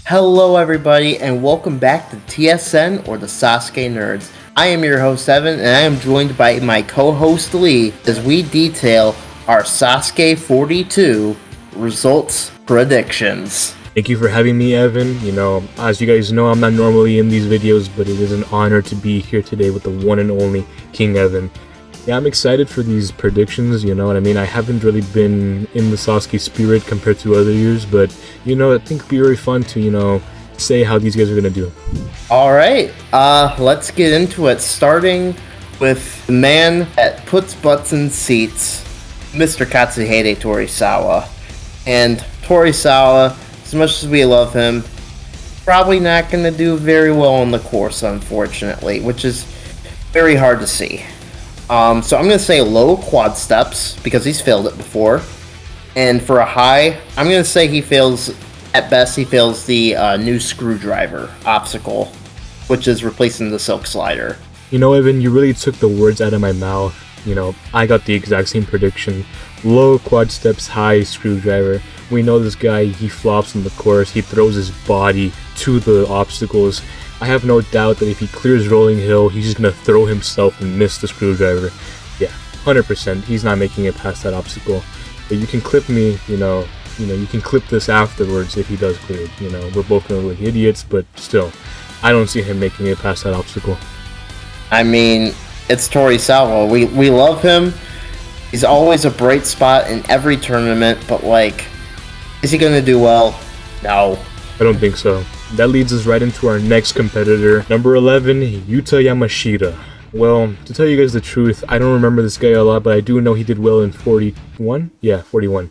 Hello everybody and welcome back to TSN or the SASUKE Nerds. I am your host Evan and I am joined by my co-host Lee as we detail our SASUKE 42 results predictions. Thank you for having me, Evan. You know, as you guys know, I'm not normally in these videos, but it is an honor to be here today with the one and only King Evan. Yeah, I'm excited for these predictions, you know what I mean? I haven't really been in the Sasuke spirit compared to other years, but, you know, I think it'd be very fun to, you know, say how these guys are going to do. Alright, let's get into it, starting with the man that puts butts in seats, Mr. Katsuhide Tori Sawa. And Tori Sawa, as much as we love him, probably not going to do very well on the course, unfortunately, which is very hard to see. So I'm going to say low quad steps, because he's failed it before. And for a high, I'm going to say he fails, at best, he fails the new screwdriver obstacle, which is replacing the silk slider. You know, Evan, you really took the words out of my mouth. You know, I got the exact same prediction. Low quad steps, high screwdriver. We know this guy, he flops on the course, he throws his body to the obstacles. I have no doubt that if he clears Rolling Hill, he's just going to throw himself and miss the screwdriver. Yeah, 100%, he's not making it past that obstacle. But you can clip me, you know, you can clip this afterwards if he does clear it. You know, we're both going to look idiots, but still, I don't see him making it past that obstacle. I mean, it's Tori Sawa. We love him. He's always a bright spot in every tournament, but like, is he going to do well? No. I don't think so. That leads us right into our next competitor. Number 11, Uta Yamashita. Well, to tell you guys the truth, I don't remember this guy a lot, but I do know he did well in 41? Yeah, 41.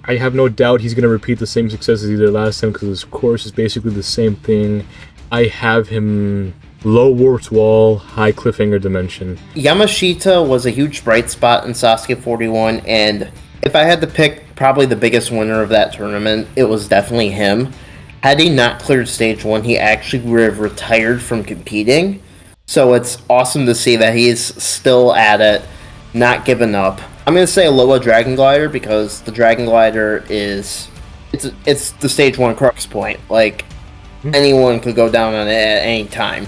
I have no doubt he's going to repeat the same success as he did last time because his course is basically the same thing. I have him low warped wall, high cliffhanger dimension. Yamashita was a huge bright spot in Sasuke 41, and if I had to pick probably the biggest winner of that tournament, it was definitely him. Had he not cleared stage 1, he actually would have retired from competing. So it's awesome to see that he's still at it, not giving up. I'm going to say a lower Dragon Glider because the Dragon Glider is... It's the stage 1 crux point. Like, anyone could go down on it at any time.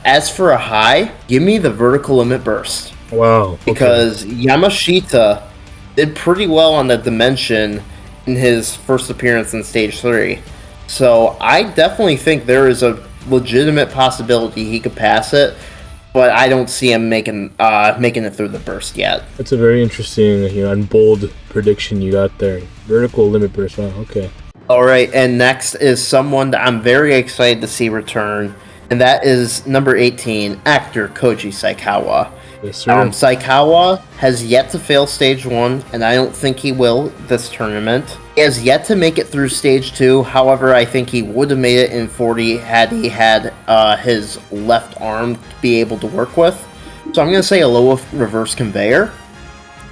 As for a high, give me the vertical limit burst. Wow. Okay. Because Yamashita did pretty well on the dimension in his first appearance in stage 3. So I definitely think there is a legitimate possibility he could pass it, but I don't see him making it through the burst yet. That's a very interesting, you know, and bold prediction you got there. Vertical limit burst. Wow, okay. Alright, and next is someone that I'm very excited to see return, and that is number 18, actor Koji Saikawa. Yes, sir. Saikawa has yet to fail stage 1, and I don't think he will this tournament. He has yet to make it through stage 2, however, I think he would have made it in 40 had he had his left arm to be able to work with. So I'm going to say a low reverse conveyor,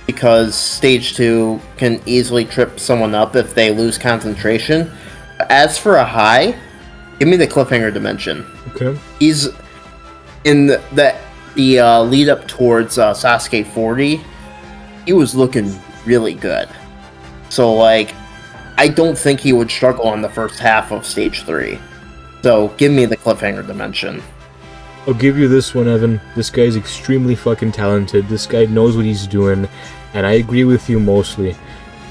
because stage 2 can easily trip someone up if they lose concentration. As for a high, give me the cliffhanger dimension. Okay. He's in the lead up towards Sasuke 40, he was looking really good. So, like, I don't think he would struggle on the first half of stage 3. So, give me the cliffhanger dimension. I'll give you this one, Evan. This guy's extremely fucking talented. This guy knows what he's doing, and I agree with you mostly.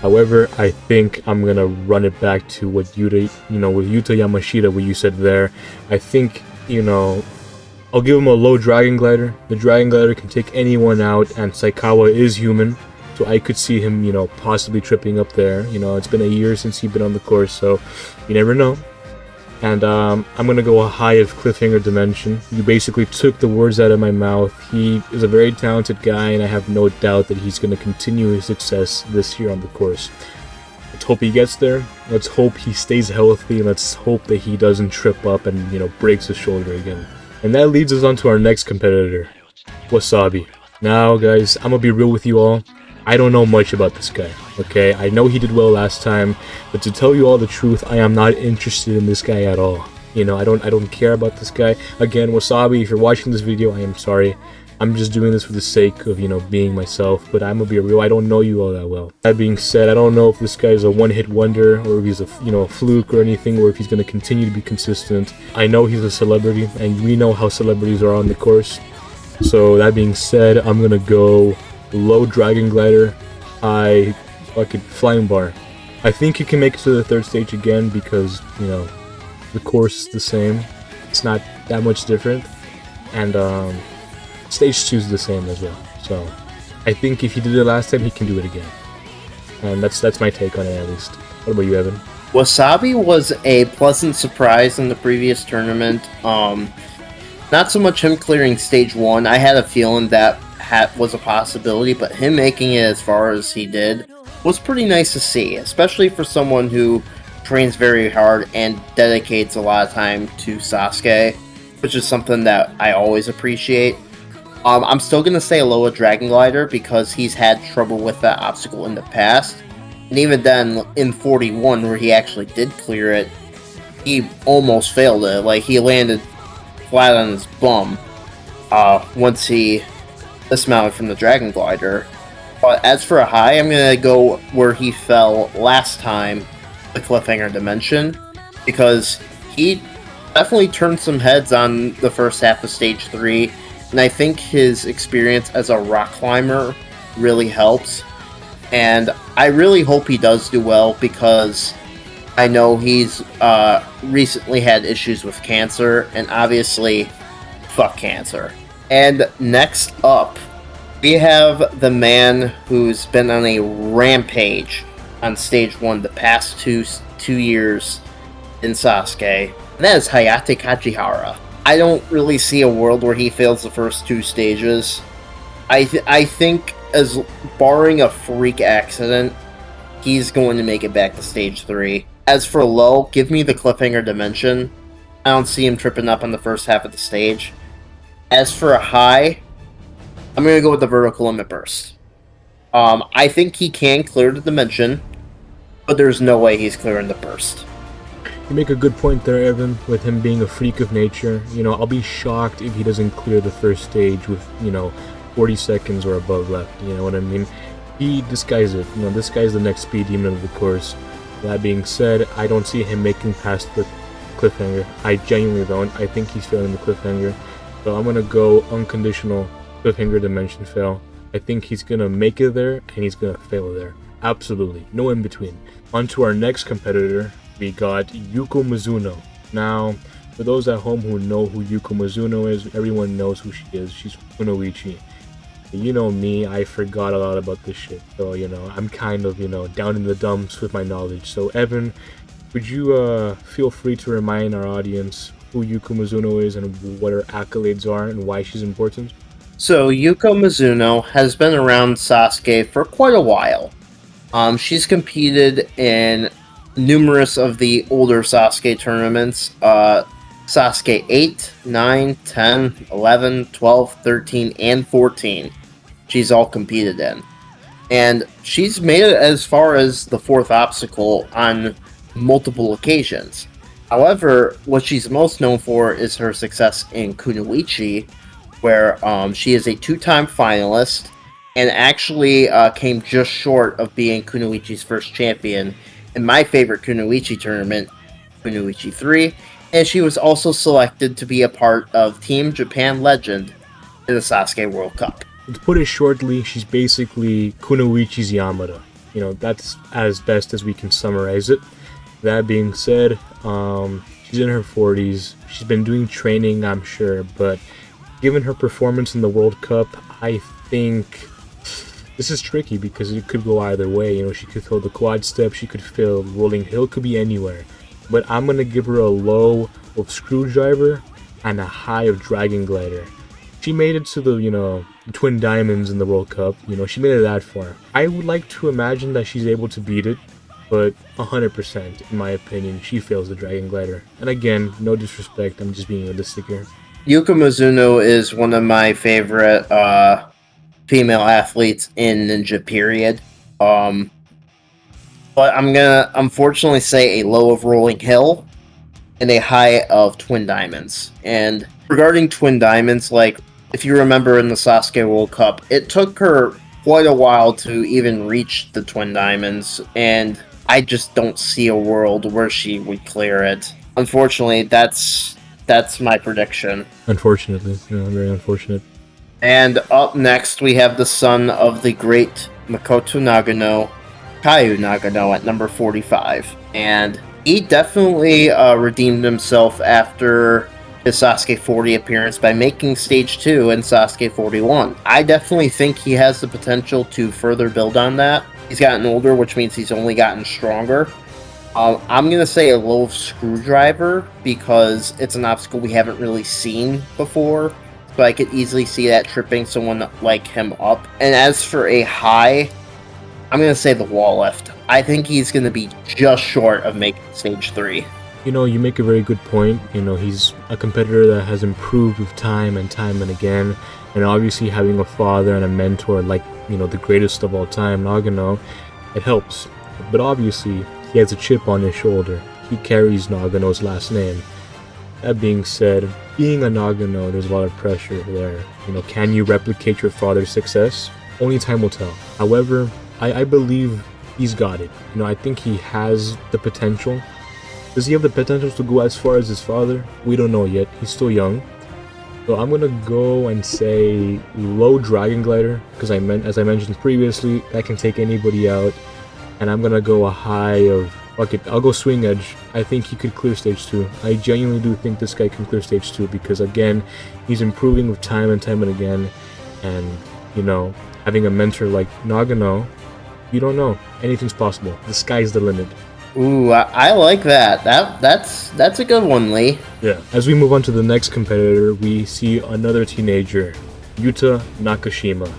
However, I think I'm gonna run it back to what with Uta Yamashita, what you said there. I think, you know, I'll give him a low Dragon Glider. The Dragon Glider can take anyone out, and Saikawa is human, so I could see him, you know, possibly tripping up there. You know, it's been a year since he's been on the course, so you never know. And I'm going to go a high of cliffhanger dimension. You basically took the words out of my mouth. He is a very talented guy, and I have no doubt that he's going to continue his success this year on the course. Let's hope he gets there. Let's hope he stays healthy. Let's hope that he doesn't trip up and, you know, breaks his shoulder again. And that leads us on to our next competitor, Wasabi. Now, guys, I'm gonna be real with you all. I don't know much about this guy, okay? I know he did well last time, but to tell you all the truth, I am not interested in this guy at all. You know, I don't care about this guy. Again, Wasabi, if you're watching this video, I am sorry. I'm just doing this for the sake of, being myself, but I'm gonna be real, I don't know you all that well. That being said, I don't know if this guy's a one-hit wonder, or if he's a fluke or anything, or if he's gonna continue to be consistent. I know he's a celebrity, and we know how celebrities are on the course. So that being said, I'm gonna go low Dragon Glider, high fucking Flying Bar. I think you can make it to the third stage again because, the course is the same. It's not that much different. And, Stage 2 is the same as well, so I think if he did it last time, he can do it again. And that's my take on it, at least. What about you, Evan? Wasabi was a pleasant surprise in the previous tournament. Not so much him clearing Stage 1. I had a feeling that was a possibility, but him making it as far as he did was pretty nice to see, especially for someone who trains very hard and dedicates a lot of time to Sasuke, which is something that I always appreciate. I'm still going to say lower Dragon Glider because he's had trouble with that obstacle in the past. And even then, in 41, where he actually did clear it, he almost failed it. Like, he landed flat on his bum once he dismounted from the Dragon Glider. But as for a high, I'm going to go where he fell last time, the Cliffhanger Dimension, because he definitely turned some heads on the first half of Stage 3. And I think his experience as a rock climber really helps. And I really hope he does do well because I know he's recently had issues with cancer. And obviously, fuck cancer. And next up, we have the man who's been on a rampage on Stage 1 the past two years in Sasuke. And that is Hati Kajihara. I don't really see a world where he fails the first two stages. I think, as barring a freak accident, he's going to make it back to Stage 3. As for low, give me the Cliffhanger Dimension. I don't see him tripping up on the first half of the stage. As for a high, I'm going to go with the Vertical Limit Burst. I think he can clear the Dimension, but there's no way he's clearing the Burst. You make a good point there, Evan, with him being a freak of nature. I'll be shocked if he doesn't clear the first stage with, 40 seconds or above left. You know what I mean? This guy's it. This guy's the next speed demon of the course. That being said, I don't see him making past the Cliffhanger. I genuinely don't. I think he's failing the Cliffhanger. So I'm going to go unconditional Cliffhanger Dimension fail. I think he's going to make it there, and he's going to fail there. Absolutely. No in between. On to our next competitor. We got Yuko Mizuno. Now, for those at home who know who Yuko Mizuno is, everyone knows who she is. She's Kunoichi. You know me, I forgot a lot about this shit. So, I'm kind of, down in the dumps with my knowledge. So, Evan, would you feel free to remind our audience who Yuko Mizuno is and what her accolades are and why she's important? So, Yuko Mizuno has been around Sasuke for quite a while. She's competed in numerous of the older Sasuke tournaments, Sasuke 8, 9, 10, 11, 12, 13, and 14. She's all competed in. And she's made it as far as the fourth obstacle on multiple occasions. However, what she's most known for is her success in Kunoichi, where she is a two-time finalist and actually came just short of being Kunoichi's first champion in my favorite Kunoichi tournament, Kunoichi 3, and she was also selected to be a part of Team Japan Legend in the Sasuke World Cup. To put it shortly, she's basically Kunoichi's Yamada. That's as best as we can summarize it. That being said, she's in her 40s. She's been doing training, I'm sure, but given her performance in the World Cup, I think this is tricky because it could go either way. She could throw the quad step, she could fail rolling hill, could be anywhere. But I'm going to give her a low of Screwdriver and a high of Dragon Glider. She made it to the, Twin Diamonds in the World Cup. She made it that far. I would like to imagine that she's able to beat it, but 100%, in my opinion, she fails the Dragon Glider. And again, no disrespect, I'm just being realistic here. Yuko Mizuno is one of my favorite female athletes in Ninja, period. But I'm gonna unfortunately say a low of Rolling Hill and a high of Twin Diamonds. And regarding Twin Diamonds, like, if you remember in the Sasuke World Cup, it took her quite a while to even reach the Twin Diamonds, and I just don't see a world where she would clear it. Unfortunately, that's my prediction. Unfortunately, very unfortunate. And up next, we have the son of the great Makoto Nagano, Kaio Nagano, at number 45. And he definitely redeemed himself after his Sasuke 40 appearance by making Stage 2 in Sasuke 41. I definitely think he has the potential to further build on that. He's gotten older, which means he's only gotten stronger. I'm going to say a low screwdriver because it's an obstacle we haven't really seen before. So I could easily see that tripping someone like him up. And as for a high, I'm going to say the wall lift. I think he's going to be just short of making Stage 3. You make a very good point. He's a competitor that has improved with time and again. And obviously having a father and a mentor like, the greatest of all time, Nagano, it helps. But obviously, he has a chip on his shoulder. He carries Nagano's last name. That being said, being a Nagano, there's a lot of pressure there. Can you replicate your father's success? Only time will tell. However, I believe he's got it. I think he has the potential. Does he have the potential to go as far as his father? We don't know yet. He's still young. So I'm gonna go and say low Dragon Glider, because as I mentioned previously, that can take anybody out. And I'm gonna go a high of, fuck it, I'll go Swing Edge. I think he could clear Stage 2. I genuinely do think this guy can clear Stage 2 because, again, he's improving with time and again. And, having a mentor like Nagano, you don't know. Anything's possible. The sky's the limit. Ooh, I like that. That's a good one, Lee. Yeah. As we move on to the next competitor, we see another teenager, Uta Nakashima.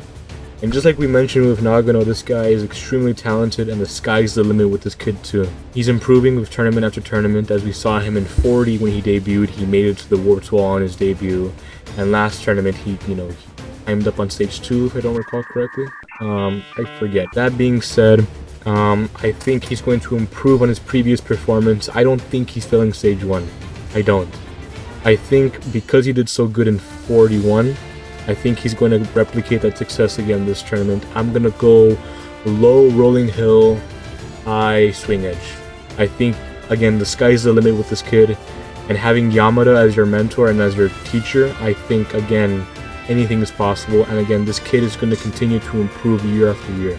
And just like we mentioned with Nagano, this guy is extremely talented and the sky's the limit with this kid too. He's improving with tournament after tournament, as we saw him in 40 when he debuted. He made it to the Warped Wall on his debut. And last tournament, he climbed up on Stage 2, if I don't recall correctly. I forget. That being said, I think he's going to improve on his previous performance. I don't think he's failing Stage 1. I don't. I think because he did so good in 41, I think he's going to replicate that success again this tournament. I'm going to go low Rolling Hill, high Swing Edge. I think, again, the sky's the limit with this kid. And having Yamada as your mentor and as your teacher, I think, again, anything is possible. And again, this kid is going to continue to improve year after year.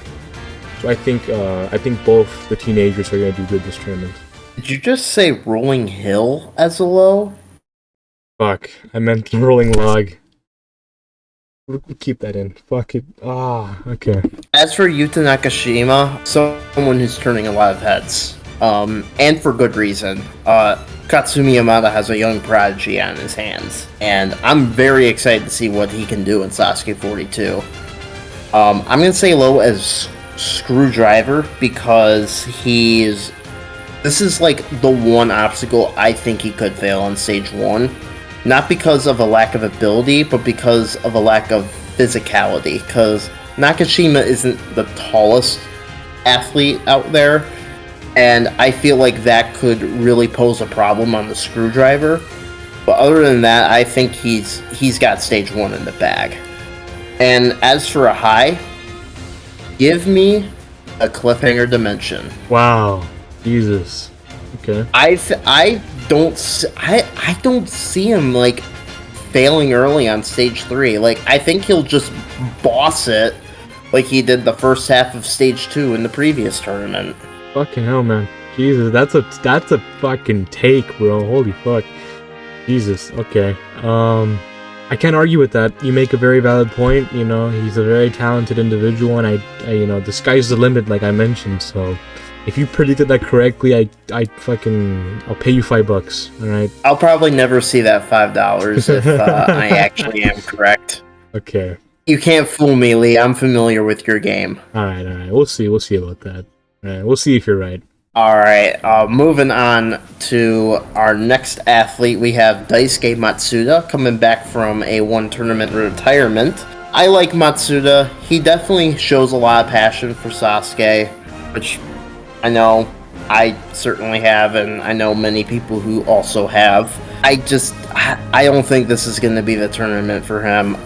So I think both the teenagers are going to do good this tournament. Did you just say Rolling Hill as a low? Fuck, I meant Rolling Log. We'll keep that in. Fuck it. Okay. As for Uta Nakashima, someone who's turning a lot of heads, and for good reason. Katsumi Yamada has a young prodigy on his hands, and I'm very excited to see what he can do in Sasuke 42. I'm gonna say low as Screwdriver because this is like the one obstacle I think he could fail on Stage 1. Not because of a lack of ability, but because of a lack of physicality. Because Nakashima isn't the tallest athlete out there, and I feel like that could really pose a problem on the Screwdriver. But other than that, I think he's got Stage 1 in the bag. And as for a high, give me a Cliffhanger Dimension. Wow. Jesus. Okay. I don't see him like failing early on Stage 3. Like, I think he'll just boss it like he did the first half of Stage 2 in the previous tournament. Fucking hell, man. Jesus, that's a fucking take, bro. Holy fuck. Jesus. Okay. I can't argue with that. You make a very valid point. He's a very talented individual, and I the sky's the limit, like I mentioned. So, if you predicted that correctly, I'll pay you $5. All right. I'll probably never see that $5 if I actually am correct. Okay. You can't fool me, Lee. I'm familiar with your game. All right. We'll see about that. All right. We'll see if you're right. Alright, moving on to our next athlete, we have Daisuke Matsuda coming back from a one tournament retirement. I like Matsuda. He definitely shows a lot of passion for Sasuke, which I know I certainly have, and I know many people who also have. I don't think this is going to be the tournament for him.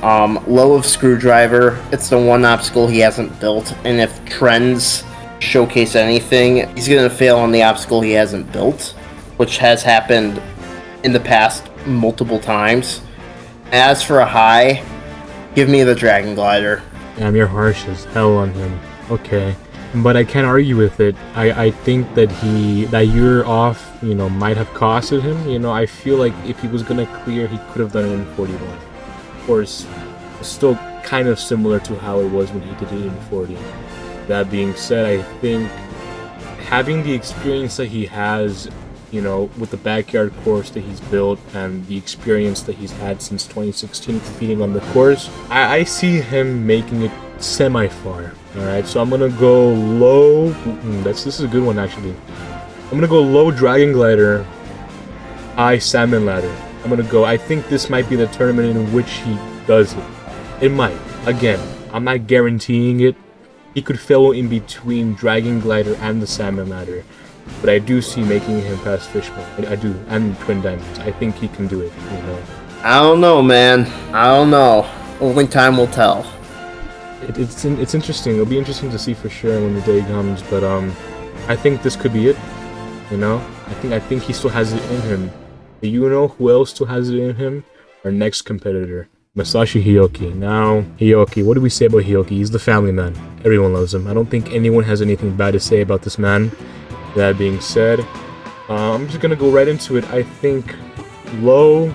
Low of Screwdriver, it's the one obstacle he hasn't built, and if trends showcase anything, he's going to fail on the obstacle he hasn't built, which has happened in the past multiple times. As for a high, give me the Dragon Glider. Damn, you're harsh as hell on him. Okay. But I can't argue with it. I think that that year off, might have costed him. I feel like if he was gonna clear, he could have done it in 41. Of course, it's still kind of similar to how it was when he did it in 40. That being said, I think having the experience that he has, with the backyard course that he's built and the experience that he's had since 2016 competing on the course, I see him making it semi-far. Alright, so I'm gonna go low. This is a good one actually. I'm gonna go low Dragon Glider, high Salmon Ladder. I think this might be the tournament in which he does it. It might. Again, I'm not guaranteeing it. He could fail in between Dragon Glider and the Salmon Ladder. But I do see making him past Fishbone. I do. And Twin Diamonds. I think he can do it, I don't know, man. I don't know. Only time will tell. It's interesting. It'll be interesting to see for sure when the day comes. But I think this could be it. I think he still has it in him. Do you know who else still has it in him? Our next competitor, Masashi Hioki. Now, Hioki. What do we say about Hioki? He's the family man. Everyone loves him. I don't think anyone has anything bad to say about this man. That being said, I'm just gonna go right into it. I think low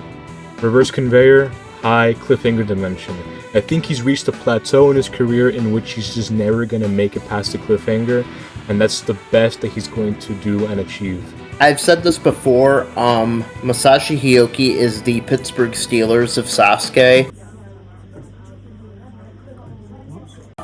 reverse conveyor, high cliffhanger dimension. I think he's reached a plateau in his career in which he's just never gonna make it past the cliffhanger, and that's the best that he's going to do and achieve. I've said this before, Masashi Hioki is the Pittsburgh Steelers of Sasuke.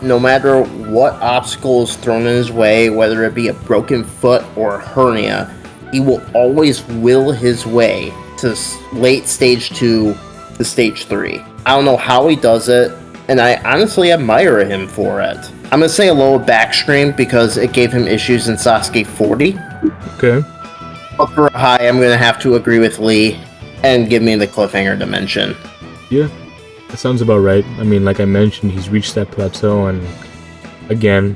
No matter what obstacle is thrown in his way, whether it be a broken foot or a hernia, he will always will his way to late stage 2 to stage 3. I don't know how he does it, and I honestly admire him for it. I'm going to say a low backstream because it gave him issues in Sasuke 40. Okay. But for a high, I'm going to have to agree with Lee and give me the cliffhanger dimension. Yeah. That sounds about right. I mean, like I mentioned, he's reached that plateau, and again,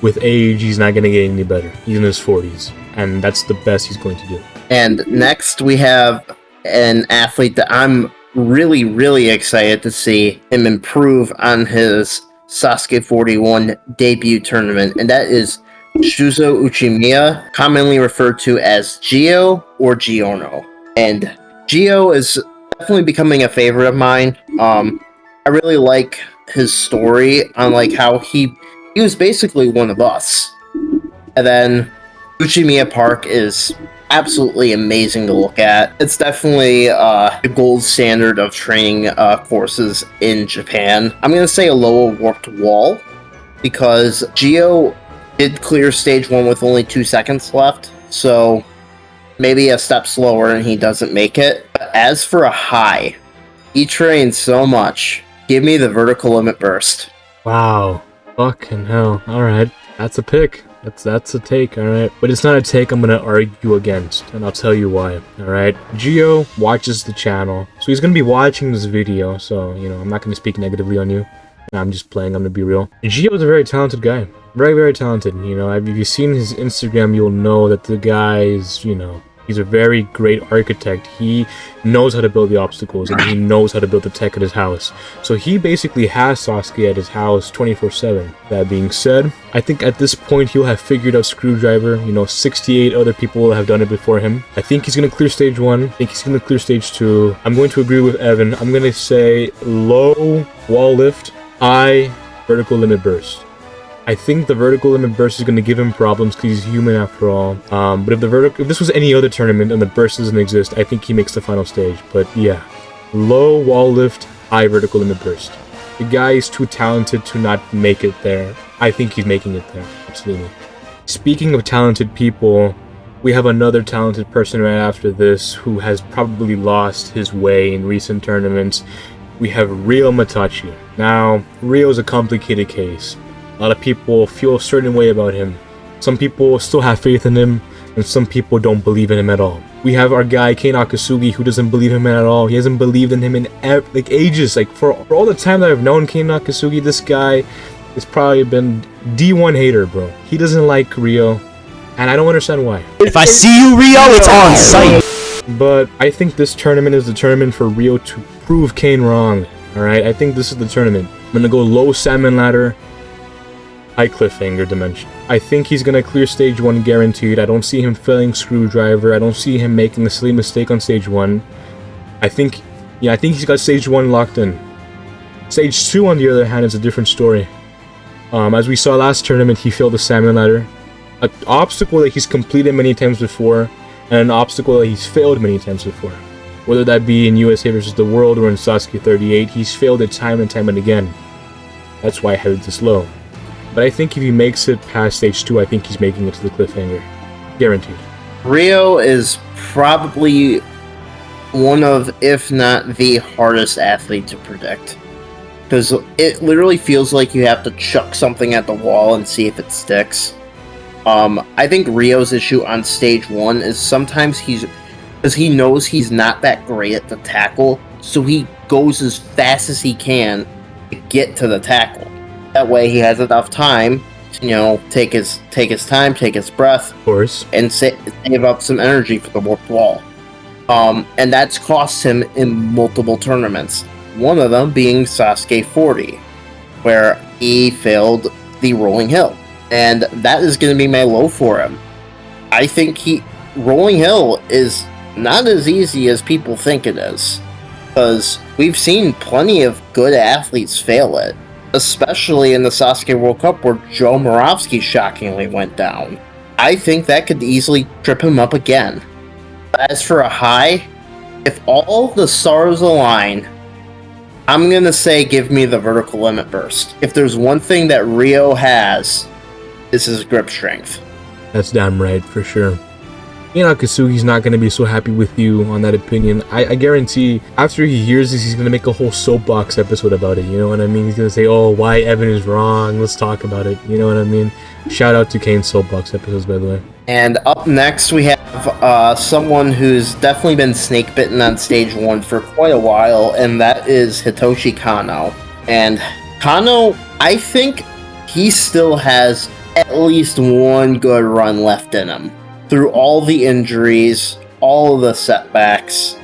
with age, he's not going to get any better. He's in his 40s, and that's the best he's going to do. And next, we have an athlete that I'm really, really excited to see him improve on his Sasuke 41 debut tournament, and that is Shuzo Uchimiya, commonly referred to as Gio or Giorno. And Gio is definitely becoming a favorite of mine. I really like his story on how he was basically one of us. And then Uchimiya Park is absolutely amazing to look at. It's definitely the gold standard of training courses in Japan. I'm going to say a lower warped wall because Gio did clear stage 1 with only 2 seconds left, so maybe a step slower and he doesn't make it. As for a high, he trains so much. Give me the vertical limit burst. Wow. Fucking hell. Alright. That's a pick. That's a take, alright? But it's not a take I'm gonna argue against, and I'll tell you why, alright? Gio watches the channel, so he's gonna be watching this video, so, I'm not gonna speak negatively on you. I'm just playing, I'm gonna be real. Gio is a very talented guy. Very, very talented. If you've seen his Instagram, you'll know that the guy is, he's a very great architect. He knows how to build the obstacles, and he knows how to build the tech at his house. So he basically has Sasuke at his house 24/7. That being said, I think at this point he'll have figured out Screwdriver. 68 other people will have done it before him. I think he's going to clear stage 1. I think he's going to clear stage 2. I'm going to agree with Evan. I'm going to say low wall lift, high vertical limit burst. I think the vertical limit burst is going to give him problems because he's human after all. But if this was any other tournament and the burst doesn't exist, I think he makes the final stage. But yeah, low wall lift, high vertical limit burst. The guy is too talented to not make it there. I think he's making it there, absolutely. Speaking of talented people, we have another talented person right after this who has probably lost his way in recent tournaments. We have Ryo Moka. Now, Ryo's a complicated case. A lot of people feel a certain way about him. Some people still have faith in him, and some people don't believe in him at all. We have our guy Kei Nakasugi, who doesn't believe him at all. He hasn't believed in him in like ages. Like for all the time that I've known Kei Nakasugi, this guy has probably been D1 hater, bro. He doesn't like Ryo, and I don't understand why. If I see you, Ryo, it's on sight. But I think this tournament is the tournament for Ryo to prove Kane wrong. Alright, I think this is the tournament. I'm gonna go low salmon ladder, high cliffhanger dimension. I think he's gonna clear stage 1 guaranteed. I don't see him failing screwdriver. I don't see him making a silly mistake on stage 1. I think he's got stage 1 locked in. Stage 2, on the other hand, is a different story. As we saw last tournament, he failed the salmon ladder. An obstacle that he's completed many times before, and an obstacle that he's failed many times before. Whether that be in USA vs. the World or in Sasuke 38, he's failed it time and time and again. That's why I had it this low. But I think if he makes it past stage 2, I think he's making it to the cliffhanger. Guaranteed. Ryo is probably one of, if not the hardest athlete to predict. Because it literally feels like you have to chuck something at the wall and see if it sticks. I think Ryo's issue on stage 1 is sometimes because he knows he's not that great at the tackle, so he goes as fast as he can to get to the tackle. That way he has enough time to, take his time, take his breath, Of course. and save up some energy for the warped wall. And that's cost him in multiple tournaments. One of them being Sasuke 40, where he failed the rolling hill. And that is going to be my low for him. I think rolling hill is not as easy as people think it is, because we've seen plenty of good athletes fail it, especially in the Sasuke World Cup where Joe Moravsky shockingly went down. I think that could easily trip him up again. As for a high, if all the stars align, I'm going to say give me the vertical limit burst. If there's one thing that Ryo has, this is grip strength. That's damn right, for sure. Nakasugi's not going to be so happy with you on that opinion. I guarantee after he hears this, he's going to make a whole soapbox episode about it, you know what I mean? He's going to say, oh, why Evan is wrong, let's talk about it, you know what I mean? Shout out to Kane's soapbox episodes, by the way. And up next, we have someone who's definitely been snake bitten on stage 1 for quite a while, and that is Hitoshi Kano. And Kano, I think he still has at least one good run left in him. Through all the injuries, all of the setbacks,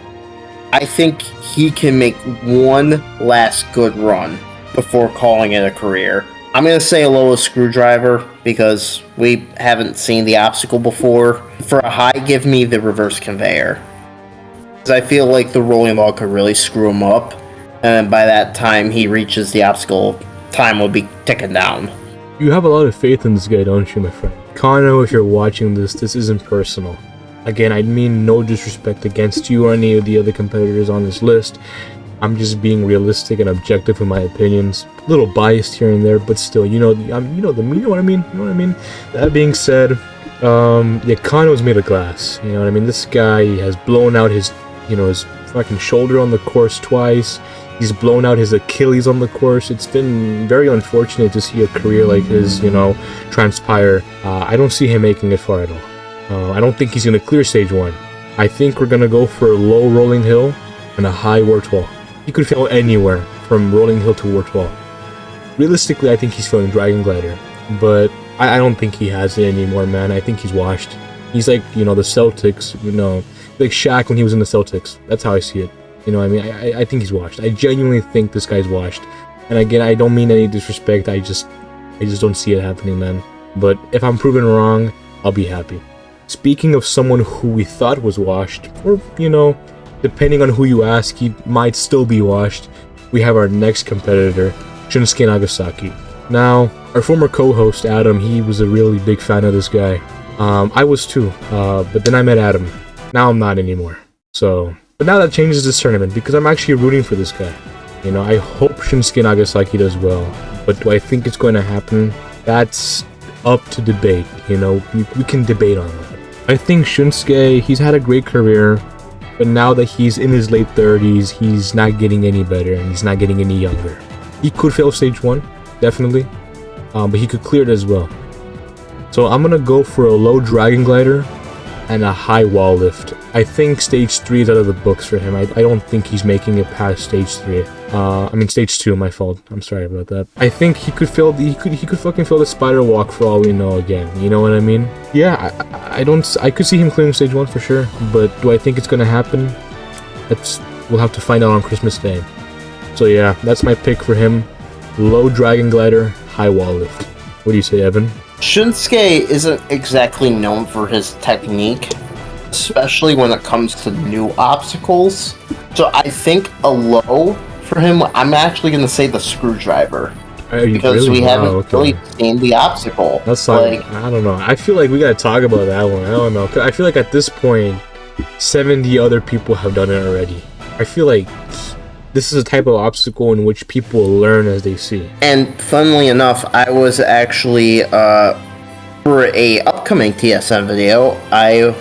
I think he can make one last good run before calling it a career. I'm going to say a low screwdriver because we haven't seen the obstacle before. For a high, give me the reverse conveyor, because I feel like the rolling ball could really screw him up, and by that time he reaches the obstacle, time will be ticking down. You have a lot of faith in this guy, don't you, my friend? Kano, if you're watching this isn't personal. Again, I mean no disrespect against you or any of the other competitors on this list. I'm just being realistic and objective in my opinions. A little biased here and there, but still, you know what I mean? That being said, Kano's made of glass. You know what I mean? This guy has blown out his fucking shoulder on the course twice. He's blown out his Achilles on the course. It's been very unfortunate to see a career like his, transpire. I don't see him making it far at all. I don't think he's going to clear stage 1. I think we're going to go for a low rolling hill and a high warped wall. He could fail anywhere from rolling hill to warped wall. Realistically, I think he's failing dragon glider, but I don't think he has it anymore, man. I think he's washed. He's like, the Celtics, like Shaq when he was in the Celtics. That's how I see it. You know what I mean? I think he's washed. I genuinely think this guy's washed. And again, I don't mean any disrespect. I just don't see it happening, man. But if I'm proven wrong, I'll be happy. Speaking of someone who we thought was washed, or, depending on who you ask, he might still be washed, we have our next competitor, Shinsuke Nagasaki. Now, our former co-host, Adam, he was a really big fan of this guy. I was too, but then I met Adam. Now I'm not anymore. But now that changes this tournament, because I'm actually rooting for this guy. I hope Shinsuke Nagasaki does well, but do I think it's going to happen? That's up to debate, we can debate on that. I think Shinsuke, he's had a great career, but now that he's in his late 30s, he's not getting any better, and he's not getting any younger. He could fail stage 1, definitely, but he could clear it as well. So I'm going to go for a low dragon glider and a high wall lift. I think stage 3 is out of the books for him. I don't think he's making it past stage 3. I mean stage 2, my fault. I'm sorry about that. I think he could fucking fail the spider walk for all we know again. You know what I mean? Yeah, I could see him clearing stage 1 for sure, but do I think it's gonna happen? We'll have to find out on Christmas Day. So yeah, that's my pick for him. Low dragon glider, high wall lift. What do you say, Evan? Shinsuke isn't exactly known for his technique, especially when it comes to new obstacles. So I think a low for him, I'm actually going to say the screwdriver. Because we haven't really seen the obstacle. That's like, I don't know. I feel like we got to talk about that one. I don't know. I feel like at this point, 70 other people have done it already. I feel like this is a type of obstacle in which people learn as they see. And funnily enough, I was actually, for a upcoming TSM video, I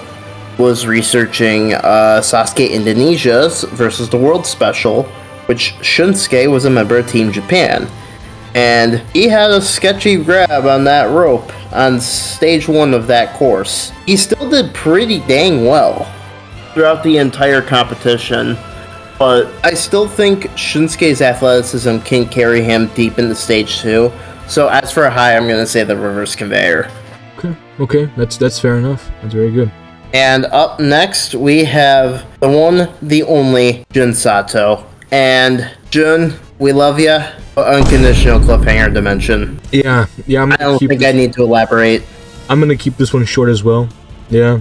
was researching SASUKE Indonesia's versus the World Special, which Shinsuke was a member of Team Japan. And he had a sketchy grab on that rope on stage 1 of that course. He still did pretty dang well throughout the entire competition. But I still think Shinsuke's athleticism can carry him deep into stage 2. So as for a high, I'm going to say the reverse conveyor. Okay, that's fair enough. That's very good. And up next, we have the one, the only, Jun Sato. And Jun, we love ya, but unconditional cliffhanger dimension. Yeah. I don't think I need to elaborate. I'm going to keep this one short as well. Yeah.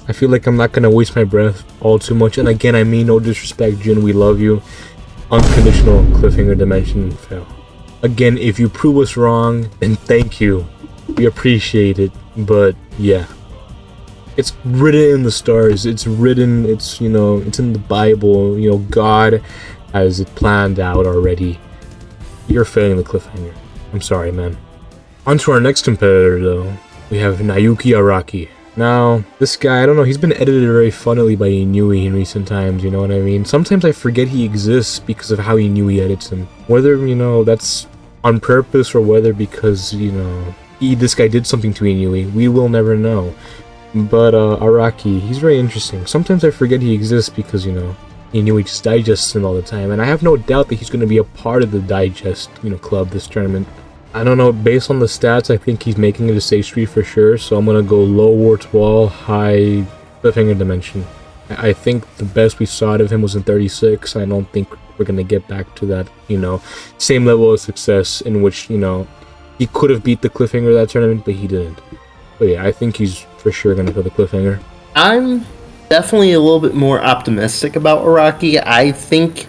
I feel like I'm not going to waste my breath all too much. And again, I mean no disrespect, Jun, we love you. Unconditional cliffhanger dimension fail. Again, if you prove us wrong, then thank you. We appreciate it. But yeah. It's written in the stars. It's written, it's in the Bible. God has it planned out already. You're failing the cliffhanger. I'm sorry, man. On to our next competitor, though. We have Nauki Araki. Now, this guy, I don't know, he's been edited very funnily by Inui in recent times, you know what I mean? Sometimes I forget he exists because of how Inui edits him. Whether, that's on purpose or whether because, this guy did something to Inui, we will never know. But, Araki, he's very interesting. Sometimes I forget he exists because, Inui just digests him all the time, and I have no doubt that he's going to be a part of the digest, club this tournament. I don't know, based on the stats, I think he's making it to stage 3 for sure, so I'm going to go low warts wall, high cliffhanger dimension. I think the best we saw out of him was in 36. I don't think we're going to get back to that, same level of success in which, he could have beat the cliffhanger of that tournament, but he didn't. But yeah, I think he's for sure going to put the cliffhanger. I'm definitely a little bit more optimistic about Araki. I think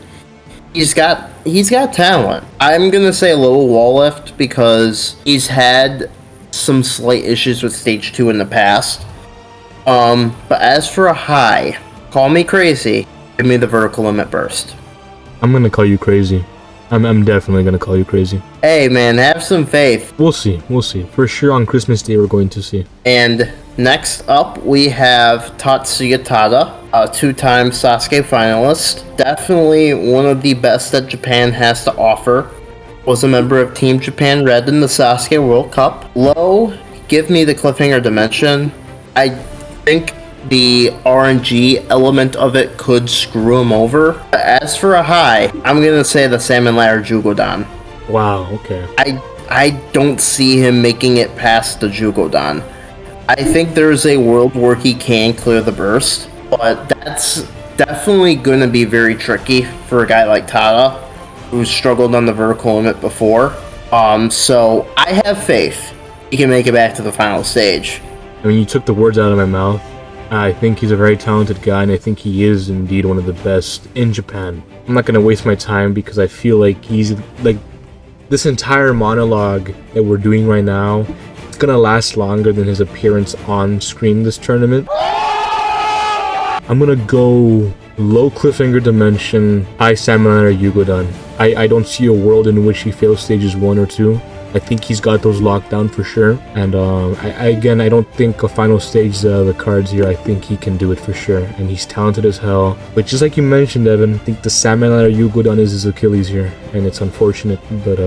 he's got talent. I'm gonna say a little wall lift because he's had some slight issues with stage 2 in the past. But as for a high, call me crazy, give me the vertical limit burst. I'm gonna call you crazy. I'm definitely gonna call you crazy. Hey man, have some faith. We'll see. For sure on Christmas Day we're going to see. And next up we have Tatsuya Tada, a 2-time Sasuke finalist. Definitely one of the best that Japan has to offer. Was a member of Team Japan Red in the Sasuke World Cup. Low, give me the cliffhanger dimension. I think the RNG element of it could screw him over. As for a high, I'm gonna say the Salmon Ladder Jugodan. Wow, okay. I don't see him making it past the Jugodan. I think there's a world where he can clear the burst, but that's definitely gonna be very tricky for a guy like Tada, who's struggled on the vertical limit before. So I have faith he can make it back to the final stage. I mean, you took the words out of my mouth. I think he's a very talented guy, and I think he is indeed one of the best in Japan. I'm not going to waste my time because I feel like he's like this entire monologue that we're doing right now, it's going to last longer than his appearance on screen this tournament. I'm going to go low cliffhanger dimension, high Salmon Ladder Jugodan. I don't see a world in which he fails stages 1 or 2. I think he's got those locked down for sure. And I don't think a final stage is the cards here. I think he can do it for sure. And he's talented as hell. But just like you mentioned, Evan, I think the Salmon Ladder Yugodan is his Achilles here. And it's unfortunate, but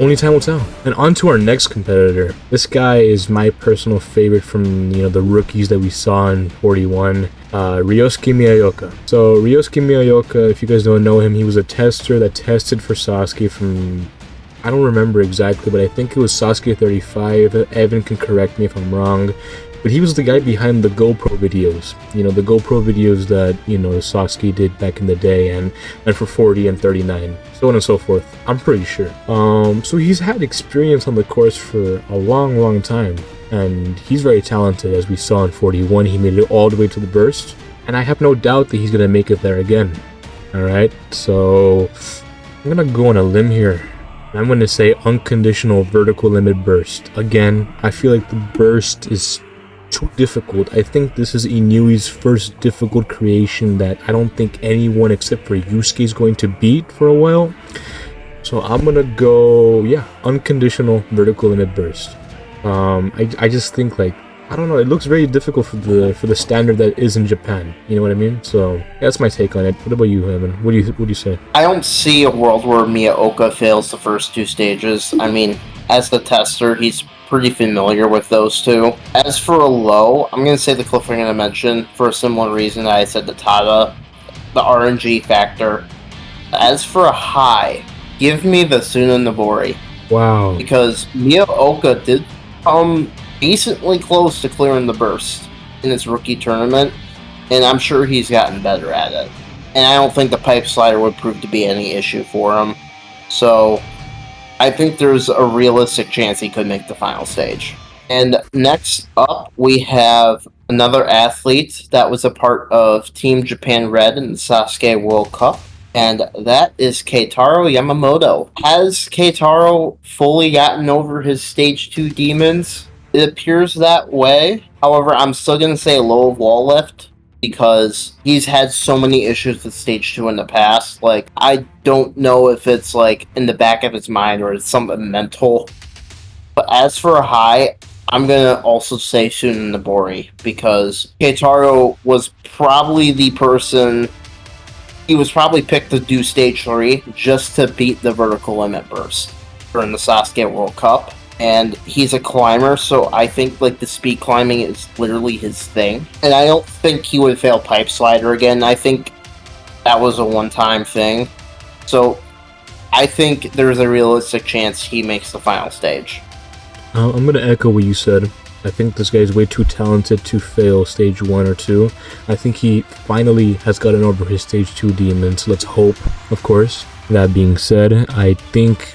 only time will tell. And on to our next competitor. This guy is my personal favorite from, the rookies that we saw in 41. Ryosuke Miyaoka. So Ryosuke Miyaoka, if you guys don't know him, he was a tester that tested for Sasuke from, I don't remember exactly, but I think it was Sasuke 35. Evan can correct me if I'm wrong. But he was the guy behind the GoPro videos. The GoPro videos that, Sasuke did back in the day and for 40 and 39. So on and so forth. I'm pretty sure. So he's had experience on the course for a long, long time. And he's very talented, as we saw in 41. He made it all the way to the burst. And I have no doubt that he's going to make it there again. Alright, so I'm going to go on a limb here. I'm going to say unconditional vertical limit burst. Again, I feel like the burst is too difficult. I think this is Inui's first difficult creation that I don't think anyone except for Yusuke is going to beat for a while. So I'm going to go, unconditional vertical limit burst. I just think, I don't know, it looks very difficult for the standard that is in Japan. You know what I mean? So that's my take on it. What about you, Evan? What do you say? I don't see a world where Miyaoka fails the first two stages. I mean, as the tester, he's pretty familiar with those two. As for a low, I'm going to say the cliff I'm going to mention for a similar reason that I said the Tada, the RNG factor. As for a high, give me the Suna Nobori. Wow. Because Miyaoka did come decently close to clearing the burst in his rookie tournament, and I'm sure he's gotten better at it. And I don't think the pipe slider would prove to be any issue for him. So I think there's a realistic chance he could make the final stage. And next up, we have another athlete that was a part of Team Japan Red in the Sasuke World Cup, and that is Keitaro Yamamoto. Has Keitaro fully gotten over his Stage 2 demons? It appears that way. However, I'm still going to say low wall lift, because he's had so many issues with Stage 2 in the past. I don't know if it's, in the back of his mind or it's something mental. But as for a high, I'm going to also say Suna Nobori, because Keitaro was probably the person... He was probably picked to do Stage 3 just to beat the vertical limit burst during the Sasuke World Cup. And he's a climber, so I think the speed climbing is literally his thing. And I don't think he would fail Pipe Slider again. I think that was a one-time thing. So I think there's a realistic chance he makes the final stage. I'm going to echo what you said. I think this guy's way too talented to fail Stage 1 or 2. I think he finally has gotten over his Stage 2 demons. Let's hope, of course. That being said, I think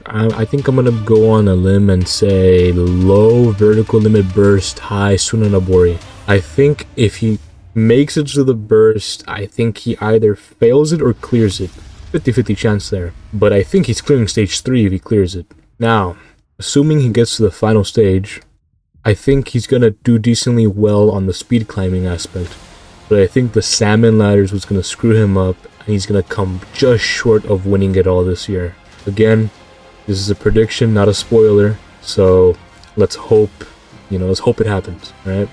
I'm gonna go on a limb and say low vertical limit burst, high Suna Nobori. I think if he makes it to the burst, I think he either fails it or clears it. 50-50 chance there. But I think he's clearing Stage 3 if he clears it. Now, assuming he gets to the final stage, I think he's gonna do decently well on the speed climbing aspect. But I think the Salmon Ladders was gonna screw him up, and he's gonna come just short of winning it all this year. Again, this is a prediction, not a spoiler, so let's hope it happens, right?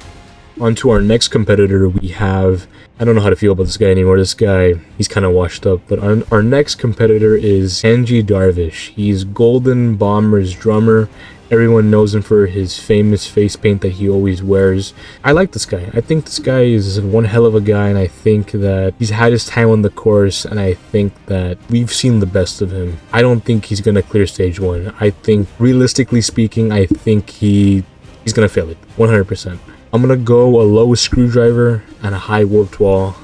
On to our next competitor, we have... I don't know how to feel about this guy anymore. This guy, he's kind of washed up. But our next competitor is Haji Darvish. He's Golden Bomber's drummer. Everyone knows him for his famous face paint that he always wears. I like this guy. I think this guy is one hell of a guy, and I think that he's had his time on the course, and I think that we've seen the best of him. I don't think he's going to clear Stage 1. I think, realistically speaking, I think he's going to fail it. 100%. I'm going to go a low screwdriver and a high warped wall.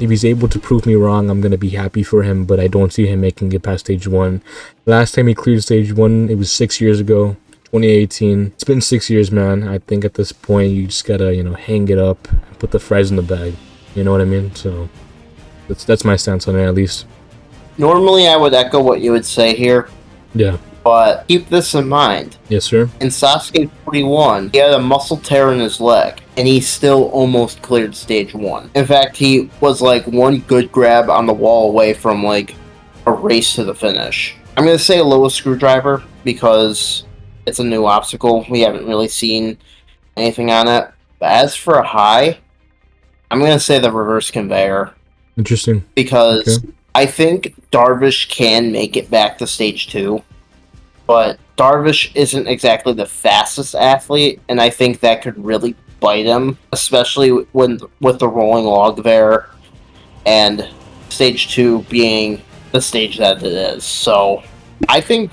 If he's able to prove me wrong, I'm going to be happy for him, but I don't see him making it past Stage 1. Last time he cleared Stage 1, it was 6 years ago, 2018. It's been 6 years, man. I think at this point, you just got to, hang it up and put the fries in the bag. You know what I mean? So, that's my stance on it, at least. Normally, I would echo what you would say here. Yeah. But keep this in mind. Yes, sir. In Sasuke 41, he had a muscle tear in his leg, and he still almost cleared Stage 1. In fact, he was one good grab on the wall away from a race to the finish. I'm going to say low screwdriver because it's a new obstacle. We haven't really seen anything on it. But as for a high, I'm going to say the reverse conveyor. Interesting. Because I think Darvish can make it back to stage 2. But Darvish isn't exactly the fastest athlete, and I think that could really bite him, especially with the rolling log there, and stage 2 being the stage that it is. So I think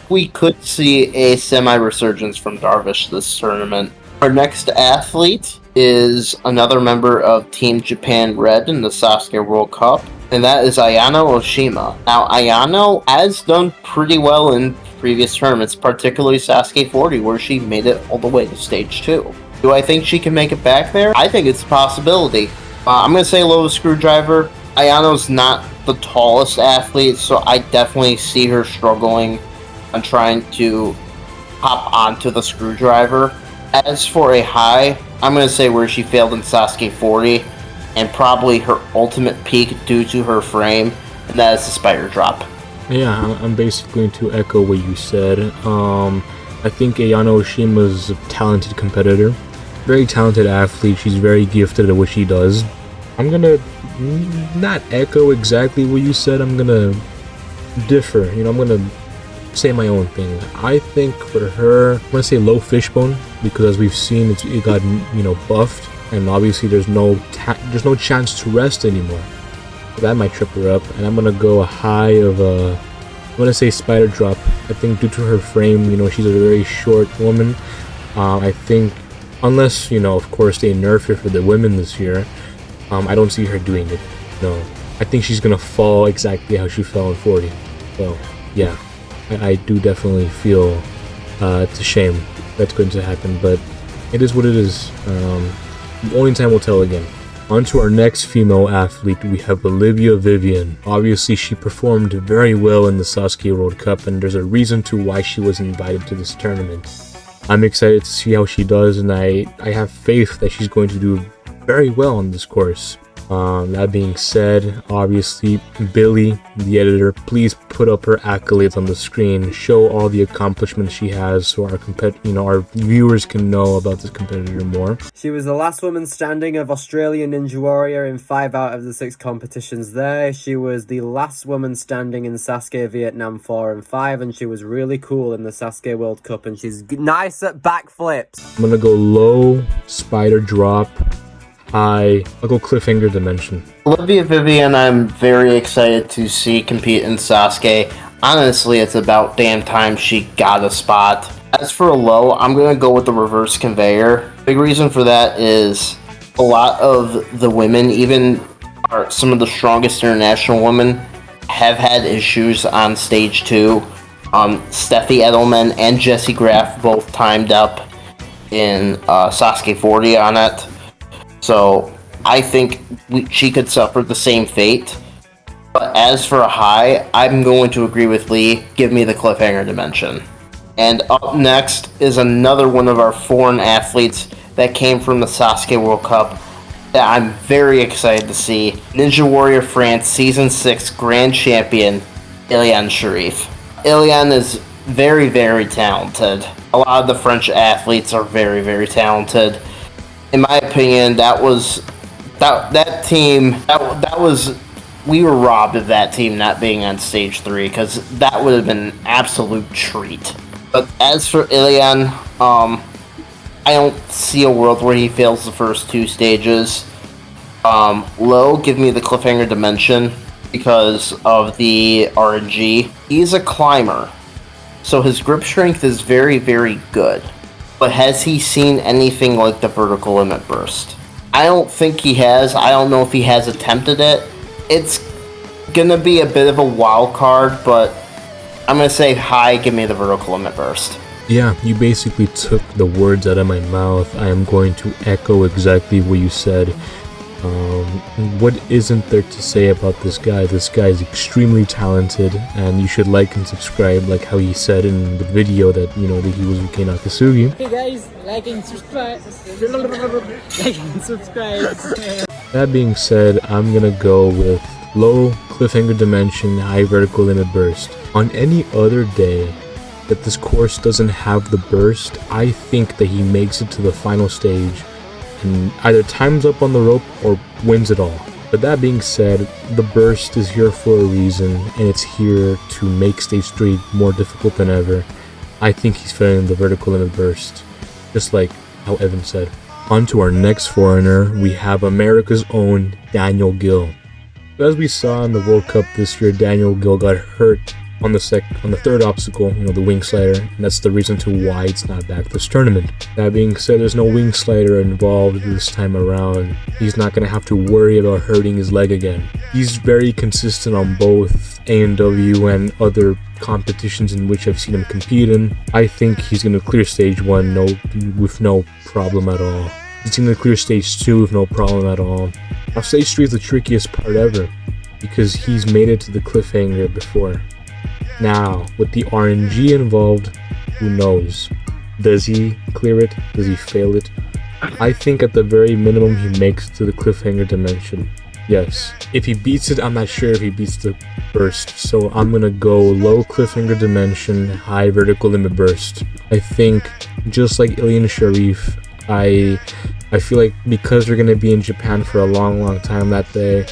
we could see a semi-resurgence from Darvish this tournament. Our next athlete is another member of Team Japan Red in the Sasuke World Cup, and that is Ayano Oshima. Now, Ayano has done pretty well in previous tournaments, particularly Sasuke 40, where she made it all the way to stage 2. Do I think she can make it back there? I think it's a possibility. I'm going to say low screwdriver. Ayano's not the tallest athlete, so I definitely see her struggling on trying to hop onto the screwdriver. As for a high, I'm going to say where she failed in Sasuke 40, and probably her ultimate peak due to her frame, and that is the spider drop. Yeah, I'm basically going to echo what you said. I think Ayano Oshima's a talented competitor, very talented athlete. She's very gifted at what she does. I'm gonna not echo exactly what you said. I'm gonna differ. I'm gonna say my own thing. I think for her, I'm gonna say low fishbone because as we've seen, it got buffed, and obviously there's no chance to rest anymore. That might trip her up, and I'm gonna go a high of I'm gonna say spider drop. I think due to her frame, she's a very short woman. I think unless of course they nerf her for the women this year, I don't see her doing it. No, I think she's gonna fall exactly how she fell in 40. So yeah, I do definitely feel it's a shame that's going to happen, but it is what it is. Only time will tell again. On to our next female athlete, we have Olivia Vivian. Obviously, she performed very well in the Sasuke World Cup, and there's a reason to why she was invited to this tournament. I'm excited to see how she does, and I have faith that she's going to do very well on this course. That being said, obviously, Billy, the editor, please put up her accolades on the screen, show all the accomplishments she has, so our viewers can know about this competitor more. She was the last woman standing of Australian Ninja Warrior in 5 out of the 6 competitions there. She was the last woman standing in Sasuke Vietnam 4 and 5, and she was really cool in the Sasuke World Cup, and she's nice at backflips. I'm gonna go low, spider drop. I'll go cliffhanger dimension. Olivia Vivian, I'm very excited to see compete in Sasuke. Honestly, it's about damn time she got a spot. As for a low, I'm going to go with the reverse conveyor. Big reason for that is a lot of the women, even some of the strongest international women, have had issues on stage 2. Steffi Edelman and Jessie Graff both timed up in Sasuke 40 on it. So I think she could suffer the same fate. But as for a high, I'm going to agree with Lee. Give me the cliffhanger dimension. And up next is another one of our foreign athletes that came from the Sasuke World Cup that I'm very excited to see. Ninja Warrior France Season 6 Grand Champion, Ilan Sharif. Ilan is very, very talented. A lot of the French athletes are very, very talented. In my opinion, that team, we were robbed of that team not being on stage 3, because that would have been an absolute treat. But as for Ilan, I don't see a world where he fails the first 2 stages. Low, give me the cliffhanger dimension because of the RNG. He's a climber, so his grip strength is very, very good. But has he seen anything like the vertical limit burst? I don't think he has. I don't know if he has attempted it. It's gonna be a bit of a wild card, but I'm gonna say high, give me the vertical limit burst. Yeah, you basically took the words out of my mouth. I am going to echo exactly what you said. What isn't there to say about this guy? This guy is extremely talented, and you should like and subscribe, like how he said in the video that that he was Uke Nakasugi. Hey guys, like and subscribe. Like and subscribe. That being said, I'm gonna go with low cliffhanger dimension, high vertical limit burst. On any other day that this course doesn't have the burst, I think that he makes it to the final stage and either times up on the rope or wins it all. But that being said, the burst is here for a reason, and it's here to make stage 3 more difficult than ever. I think he's failing the vertical limit burst, just like how Evan said. On to our next foreigner, we have America's own Daniel Gill. As we saw in the World Cup this year, Daniel Gill got hurt on the third obstacle, the wing slider, and that's the reason to why it's not back this tournament. That being said, there's no wing slider involved this time around. He's not going to have to worry about hurting his leg again. He's very consistent on both A&W and other competitions in which I've seen him compete in. I think he's going to clear stage 1 with no problem at all. He's going to clear stage 2 with no problem at all. Now stage 3 is the trickiest part ever, because he's made it to the cliffhanger before. Now, with the RNG involved, who knows? Does he clear it? Does he fail it? I think at the very minimum he makes it to the cliffhanger dimension. Yes. If he beats it, I'm not sure if he beats the burst, so I'm gonna go low cliffhanger dimension, high vertical limit burst. I think, just like Ilian Sharif, I feel like because we're gonna be in Japan for a long time that day,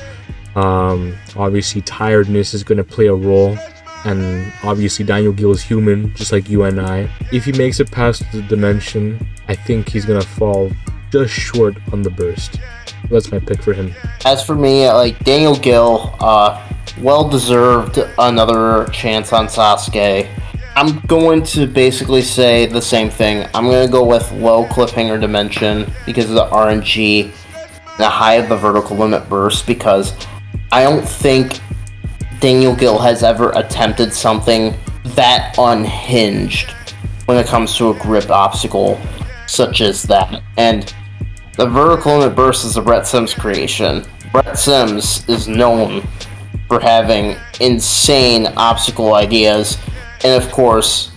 obviously tiredness is gonna play a role. And obviously Daniel Gill is human, just like you and I. If he makes it past the dimension, I think he's gonna fall just short on the burst. That's my pick for him. As for me, like Daniel Gill, well-deserved another chance on Sasuke. I'm going to basically say the same thing. I'm going to go with low cliffhanger dimension because of the RNG, and the high of the vertical limit burst, because I don't think Daniel Gill has ever attempted something that unhinged when it comes to a grip obstacle such as that. And the vertical limit burst is a Brett Sims creation. Brett Sims is known for having insane obstacle ideas, and of course,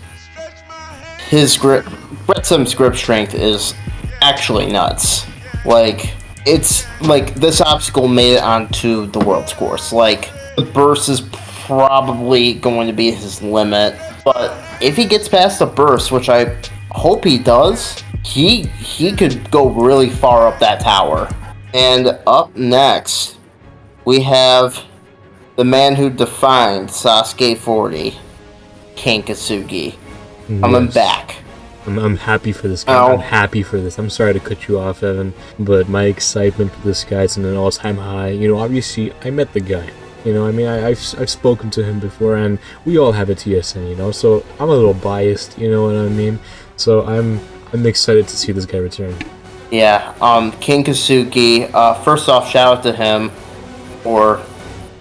Brett Sims' grip strength is actually nuts. Like, it's like this obstacle made it onto the world's course. Like, the burst is probably going to be his limit, but if he gets past the burst, which I hope he does, he could go really far up that tower. And up next, we have the man who defined Sasuke 40, Ken Kasugi. Coming back. I'm happy for this guy. Ow. I'm happy for this. I'm sorry to cut you off, Evan, but my excitement for this guy's in an all-time high. Obviously, I met the guy. I've spoken to him before, and we all have a TSN, so I'm a little biased, you know what I mean? So I'm excited to see this guy return. Yeah, Ken Kasugi, first off, shout out to him for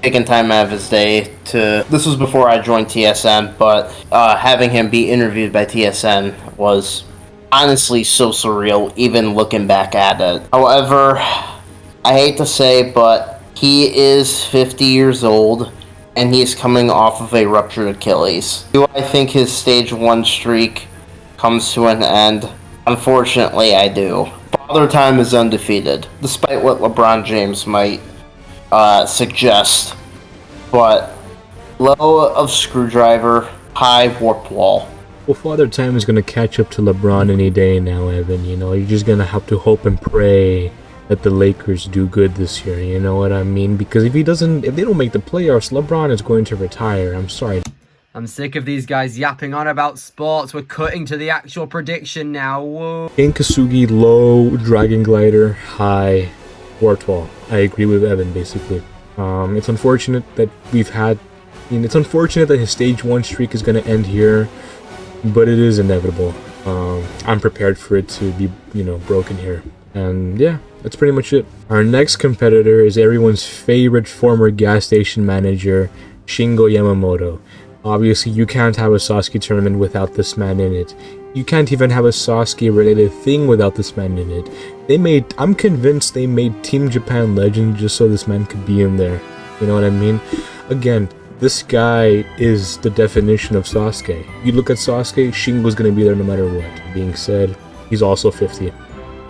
taking time out of his day to... This was before I joined TSN, but having him be interviewed by TSN was honestly so surreal, even looking back at it. However, I hate to say, but he is 50 years old, and he's coming off of a ruptured Achilles. Do I think his stage 1 streak comes to an end? Unfortunately, I do. Father Time is undefeated, despite what LeBron James might suggest. But low of Screwdriver, high Warp Wall. Well, Father Time is going to catch up to LeBron any day now, Evan. You're just going to have to hope and pray that the Lakers do good this year, you know what I mean? Because if they don't make the playoffs, LeBron is going to retire. I'm sorry. I'm sick of these guys yapping on about sports. We're cutting to the actual prediction now. Whoa. Ken Kasugi, low Dragon Glider, high Warp Wall. I agree with Evan, basically. It's unfortunate that it's unfortunate that his stage 1 streak is going to end here, but it is inevitable. I'm prepared for it to be, broken here. And yeah, that's pretty much it. Our next competitor is everyone's favorite former gas station manager, Shingo Yamamoto. Obviously, you can't have a Sasuke tournament without this man in it. You can't even have a Sasuke-related thing without this man in it. I'm convinced they made Team Japan Legend just so this man could be in there. You know what I mean? Again, this guy is the definition of Sasuke. You look at Sasuke, Shingo's gonna be there no matter what. Being said, he's also 50.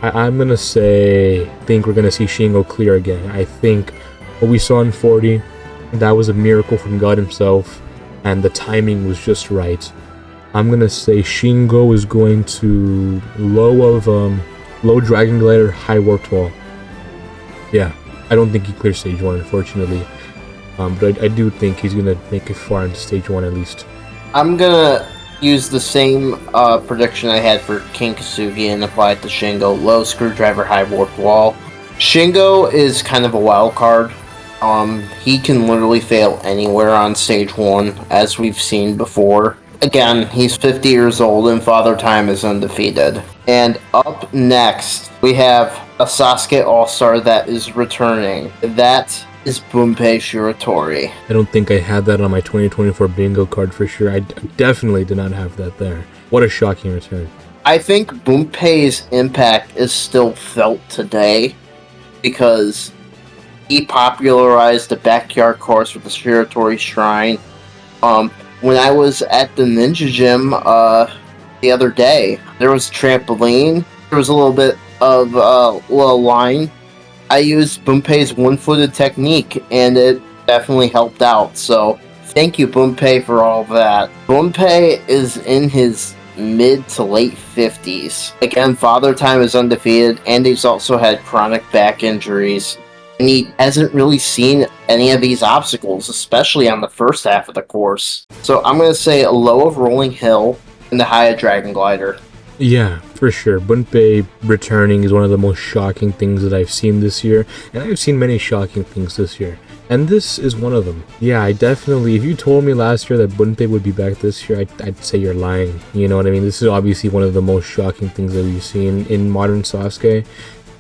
I'm gonna say, I think we're gonna see Shingo clear again. I think what we saw in 40, that was a miracle from God himself. and the timing was just right. I'm gonna say Shingo is going to low Dragon Glider, high Warped Wall. Yeah, I don't think he clears stage 1, unfortunately. But I do think he's gonna make it far into stage 1 at least. I'm gonna use the same prediction I had for King Kasugi and apply it to Shingo. Low Screwdriver, high Warped Wall. Shingo is kind of a wild card. He can literally fail anywhere on stage 1, as we've seen before. Again, he's 50 years old and Father Time is undefeated. And up next, we have a Sasuke All-Star that is returning. That is Bunpei Shiratori. I don't think I had that on my 2024 bingo card for sure. I definitely did not have that there. What a shocking return. I think Bunpei's impact is still felt today because he popularized the backyard course with the Shiratori Shrine. When I was at the Ninja Gym the other day, there was trampoline, there was a little bit of little line. I used Bunpei's one-footed technique, and it definitely helped out. So, thank you, Bunpei, for all of that. Bunpei is in his mid to late 50s. Again, Father Time is undefeated, and he's also had chronic back injuries. And he hasn't really seen any of these obstacles, especially on the first half of the course. So, I'm going to say a low of Rolling Hill and the high of Dragon Glider. Yeah, for sure. Bunpei returning is one of the most shocking things that I've seen this year, and I've seen many shocking things this year, and this is one of them. Yeah, I definitely, if you told me last year that Bunpei would be back this year, I'd say you're lying. You know what I mean? This is obviously one of the most shocking things that we've seen in modern Sasuke,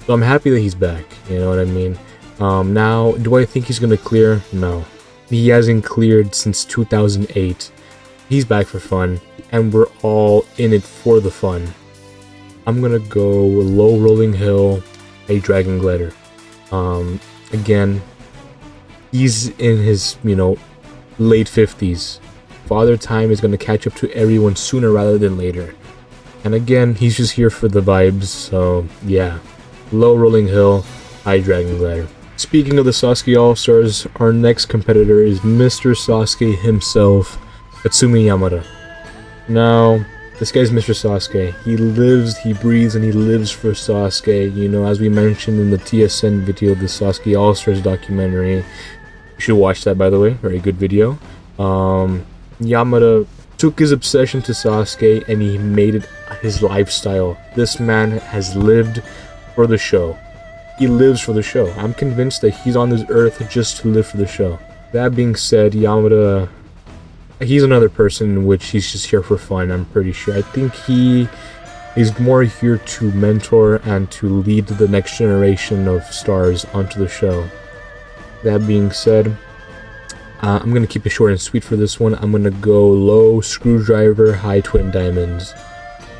so I'm happy that he's back. You know what I mean? Now, do I think he's gonna clear? No. He hasn't cleared since 2008. He's back for fun, and we're all in it for the fun. I'm gonna go low Rolling Hill, a Dragon Glider. Again, he's in his, late 50s. Father Time is gonna catch up to everyone sooner rather than later. And again, he's just here for the vibes, so yeah. Low Rolling Hill, high Dragon Glider. Speaking of the Sasuke All-Stars, our next competitor is Mr. Sasuke himself, Katsumi Yamada. Now, this guy's Mr. Sasuke. He lives, he breathes, and he lives for Sasuke. As we mentioned in the TSN video, the Sasuke All-Stars documentary. You should watch that, by the way. Very good video. Yamada took his obsession to Sasuke and he made it his lifestyle. This man has lived for the show. He lives for the show. I'm convinced that he's on this earth just to live for the show. That being said, Yamada, he's another person in which he's just here for fun, I'm pretty sure. I think he is more here to mentor and to lead the next generation of stars onto the show. That being said, I'm going to keep it short and sweet for this one. I'm going to go low Screwdriver, high Twin Diamonds.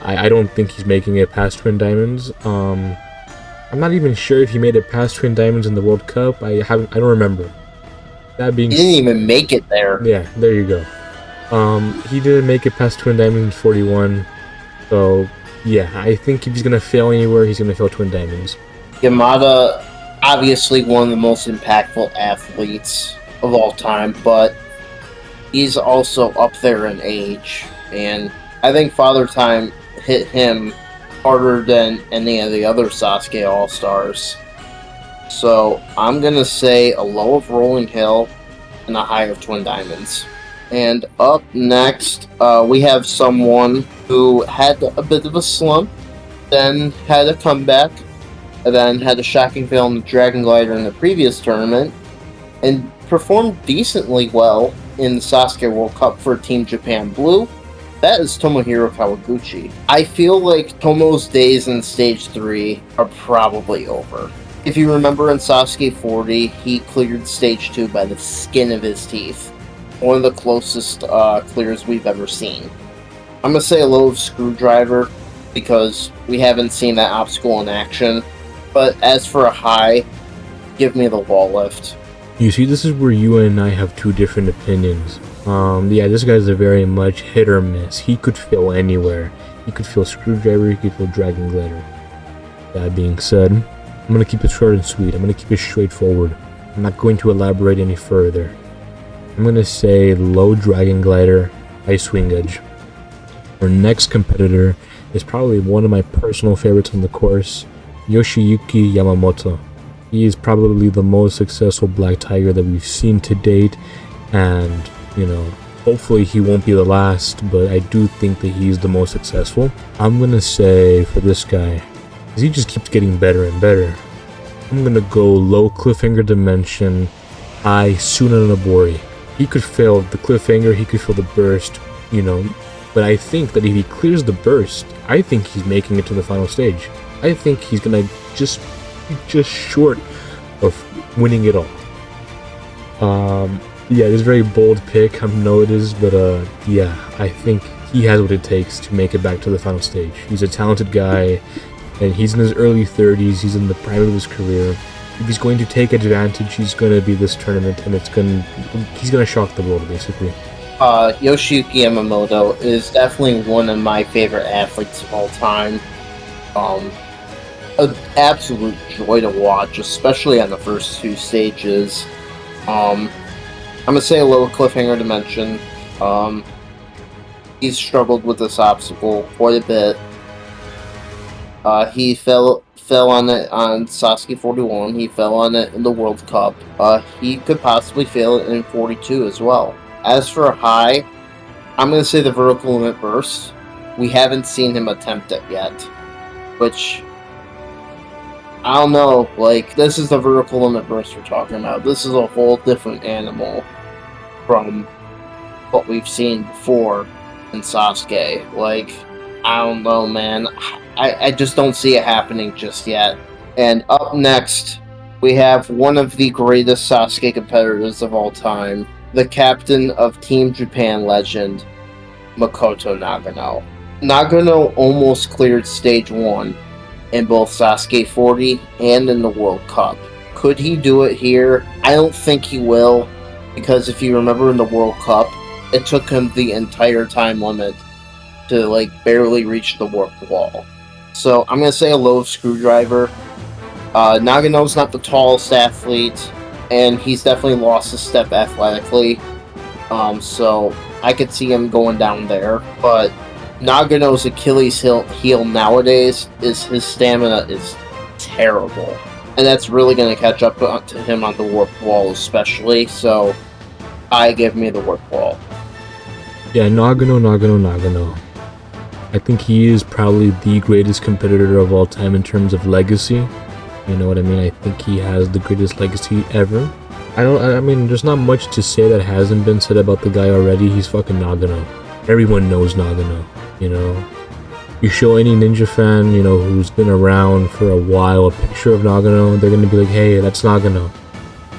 I don't think he's making it past Twin Diamonds. I'm not even sure if he made it past Twin Diamonds in the World Cup. I don't remember. That being He didn't even make it there. Yeah, there you go. He didn't make it past Twin Diamonds in 41. So, yeah, I think if he's going to fail anywhere, he's going to fail Twin Diamonds. Yamada, obviously one of the most impactful athletes of all time, but he's also up there in age. And I think Father Time hit him harder than any of the other Sasuke All-Stars. So I'm going to say a low of Rolling Hill and a high of Twin Diamonds. And up next, we have someone who had a bit of a slump, then had a comeback, and then had a shocking fail in the Dragon Glider in the previous tournament, and performed decently well in the Sasuke World Cup for Team Japan Blue. That is Tomohiro Kawaguchi. I feel like Tomo's days in Stage 3 are probably over. If you remember in Sasuke 40, he cleared Stage 2 by the skin of his teeth. One of the closest clears we've ever seen. I'm going to say a low of Screwdriver, because we haven't seen that obstacle in action. But as for a high, give me the wall lift. You see, this is where you and I have two different opinions. Yeah, this guy's a very much hit or miss. He could fail anywhere. He could fail Screwdriver, he could fail Dragon Glider. That being said, I'm going to keep it short and sweet. I'm going to keep it straightforward. I'm not going to elaborate any further. I'm I'm gonna say low dragon glider, high swing edge. Our next competitor is probably one of my personal favorites on the course, Yoshiyuki Yamamoto. He is probably the most successful Black Tiger that we've seen to date, and hopefully he won't be the last, but I do think that he's the most successful. I'm gonna say for this guy, because he just keeps getting better and better, I'm gonna go low cliffhanger dimension, high Sunanabori. He could fail the cliffhanger, he could fail the burst, but I think that if he clears the burst, I think he's making it to the final stage. I think he's gonna just short of winning it all. Yeah, it is a very bold pick, I know it is, but yeah, I think he has what it takes to make it back to the final stage. He's a talented guy, and he's in his early 30s, he's in the prime of his career. If he's going to take advantage, he's going to be this tournament, and he's going to shock the world, basically. Yoshiyuki Yamamoto is definitely one of my favorite athletes of all time. An absolute joy to watch, especially on the first two stages. I'm gonna say a low cliffhanger dimension. He's struggled with this obstacle quite a bit. He fell on it on SASUKE 41. He fell on it in the World Cup. He could possibly fail it in 42 as well. As for a high, I'm going to say the vertical limit burst. We haven't seen him attempt it yet, which, I don't know, this is the vertical limit burst we're talking about. This is a whole different animal from what we've seen before in Sasuke. I don't know, man. I just don't see it happening just yet. And up next, we have one of the greatest Sasuke competitors of all time, the captain of Team Japan legend, Makoto Nagano. Nagano almost cleared stage 1 in both Sasuke 40 and in the World Cup. Could he do it here? I don't think he will, because if you remember in the World Cup, it took him the entire time limit to barely reach the warp wall. So I'm going to say a low screwdriver. Nagano's not the tallest athlete, and he's definitely lost a step athletically. So I could see him going down there. But Nagano's Achilles heel nowadays is his stamina is terrible. And that's really going to catch up to him on the warp wall especially. So I give me the warp wall. Yeah, Nagano. I think he is probably the greatest competitor of all time in terms of legacy. You know what I mean? I think he has the greatest legacy ever. I mean, there's not much to say that hasn't been said about the guy already. He's fucking Nagano. Everyone knows Nagano, You show any ninja fan, who's been around for a while, a picture of Nagano, they're gonna be like, hey, that's Nagano.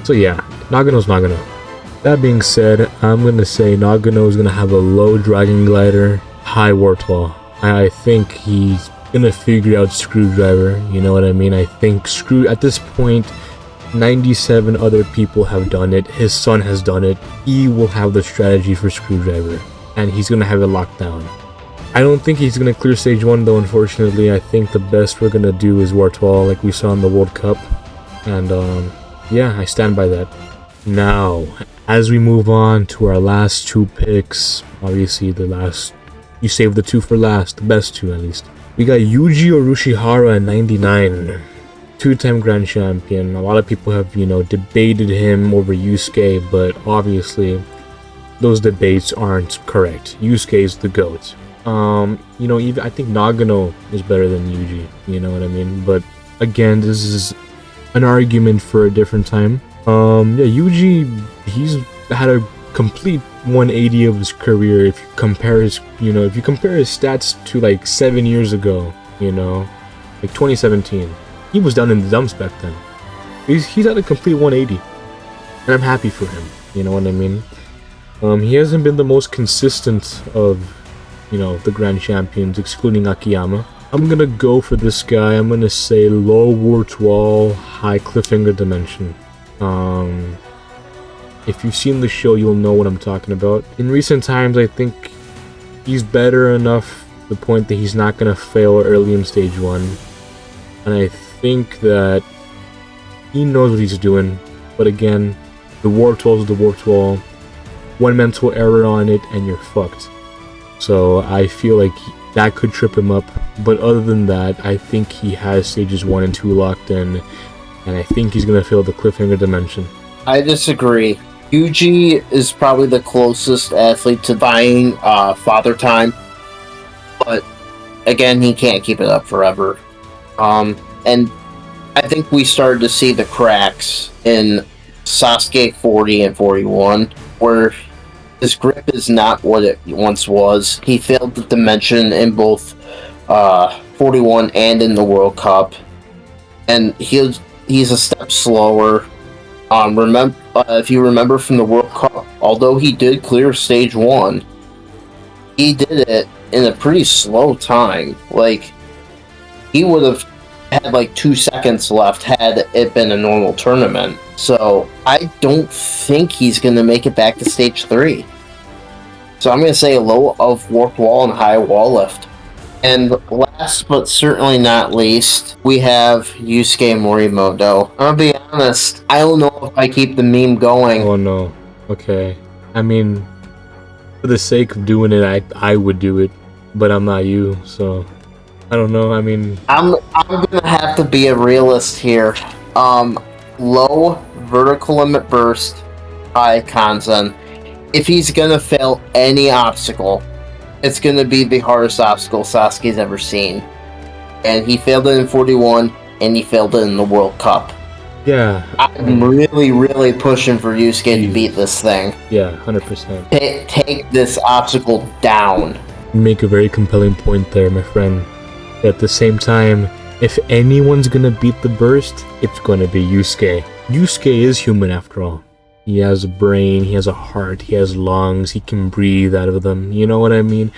So yeah, Nagano's Nagano. That being said, I'm gonna say Nagano is gonna have a low dragon glider, high warp wall. I think he's gonna figure out screwdriver, you know what I mean? I think at this point, 97 other people have done it. His son has done it. He will have the strategy for screwdriver, and he's gonna have it locked down. I don't think he's gonna clear stage 1 though, unfortunately. I think the best we're gonna do is warp wall, like we saw in the World Cup, and yeah, I stand by that. Now, as we move on to our last two picks, obviously you saved the two for last, the best two at least. We got Yuji Urushihara at 99, two-time grand champion. A lot of people have, debated him over Yusuke, but obviously those debates aren't correct. Yusuke is the GOAT. Even I think Nagano is better than Yuji, you know what I mean? But again, this is an argument for a different time. Yeah, Yuji, he's had a complete 180 of his career. If you compare his stats to 7 years ago, 2017, he was down in the dumps back then. He's at a complete 180, and I'm happy for him. You know what I mean? He hasn't been the most consistent of, the grand champions, excluding Akiyama. I'm gonna go for this guy. I'm gonna say low warped wall, high cliffhanger dimension. If you've seen the show, you'll know what I'm talking about. In recent times, I think he's better enough to the point that he's not gonna fail early in stage 1. And I think that he knows what he's doing. But again, the warped wall is the warped wall. one mental error on it and you're fucked. So I feel like that could trip him up, but other than that, I think he has stages 1 and 2 locked in, and I think he's gonna fail the cliffhanger dimension. I disagree. Yuji is probably the closest athlete to buying Father Time, but again, he can't keep it up forever. And I think we started to see the cracks in Sasuke 40 and 41, where his grip is not what it once was. He failed the dimension in both 41 and in the World Cup, and he's a step slower. If you remember from the World Cup, although he did clear stage 1, he did it in a pretty slow time. Like, he would have had like 2 seconds left had it been a normal tournament. So I don't think he's going to make it back to stage 3. So I'm going to say low of warped wall and high wall lift. And last but certainly not least, we have Yusuke Morimoto. I'm going to be honest, I don't know if I keep the meme going. Oh no. Okay. I mean, for the sake of doing it, I would do it, but I'm not you, so I don't know. I mean, I'm gonna have to be a realist here. Low vertical limit burst, high Kanzen. If he's gonna fail any obstacle, it's gonna be the hardest obstacle Sasuke's ever seen. And he failed it in 41, and he failed it in the World Cup. yeah. I'm really pushing for Yusuke to beat this thing. Yeah, 100%. Take this obstacle down. You make a very compelling point there, my friend. At the same time, if anyone's gonna beat the burst, it's gonna be Yusuke. Yusuke is human after all. He has a brain, he has a heart, he has lungs, he can breathe out of them, you know what I mean?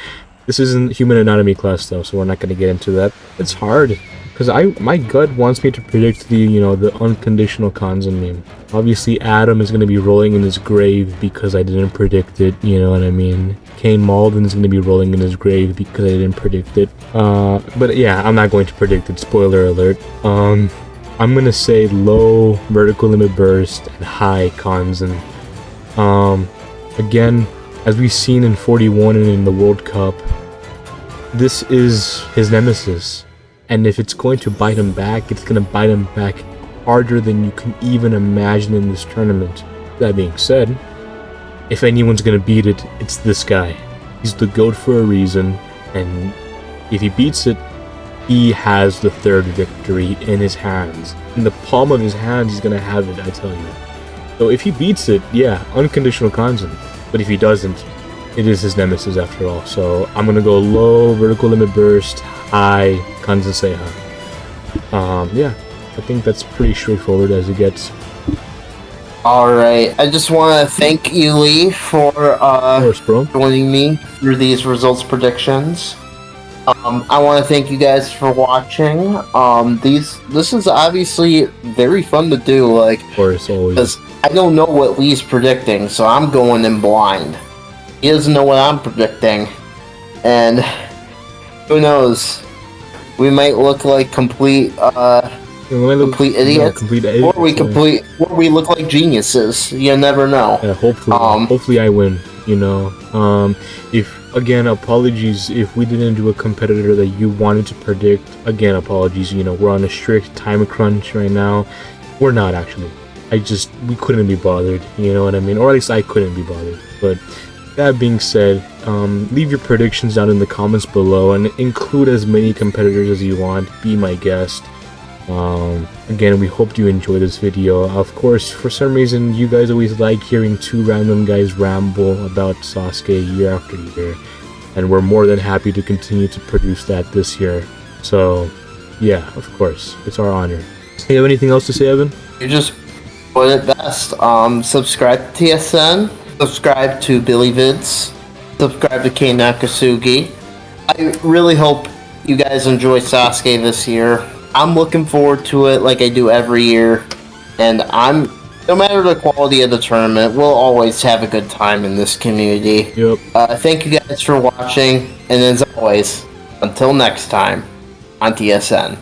This isn't human anatomy class though, so we're not gonna get into that. It's hard, because my gut wants me to predict the unconditional Kanzen meme. Obviously Adam is gonna be rolling in his grave because I didn't predict it, you know what I mean? Kane Malden is gonna be rolling in his grave because I didn't predict it. But yeah, I'm not going to predict it, spoiler alert. I'm gonna say low vertical limit burst and high Kanzen. Again, as we've seen in 41 and in the World Cup, this is his nemesis. And if it's going to bite him back, it's gonna bite him back harder than you can even imagine in this tournament. That being said, if anyone's gonna beat it, it's this guy. He's the GOAT for a reason, and if he beats it, he has the third victory in his hands. In the palm of his hands, he's gonna have it, I tell you. So if he beats it, yeah, unconditional Kanzen. But if he doesn't, it is his nemesis after all. So I'm gonna go low vertical limit burst, high Kanzen Seiha. Yeah, I think that's pretty straightforward as it gets. Alright, I just want to thank you, Lee, for Of course, bro. joining me through these results predictions. I want to thank you guys for watching. This is obviously very fun to do, like, Of course, always. because I don't know what Lee's predicting, so I'm going in blind. He doesn't know what I'm predicting, and who knows? We might look like complete idiots, or we look like geniuses. You never know. Yeah, hopefully I win. If again, apologies if we didn't do a competitor that you wanted to predict. Again, apologies. We're on a strict time crunch right now. We're not actually. We couldn't be bothered. You know what I mean? Or at least I couldn't be bothered. But that being said, leave your predictions down in the comments below and include as many competitors as you want. Be my guest. Again, we hope you enjoy this video. Of course, for some reason, you guys always like hearing two random guys ramble about Sasuke year after year, and we're more than happy to continue to produce that this year. So, yeah, of course, it's our honor. You have anything else to say, Evan? You just put it best. Subscribe to TSN, subscribe to Billy Vids, subscribe to K Nakasugi. I really hope you guys enjoy Sasuke this year. I'm looking forward to it like I do every year, and no matter the quality of the tournament, we'll always have a good time in this community. Yep. Thank you guys for watching, and as always, until next time, on TSN.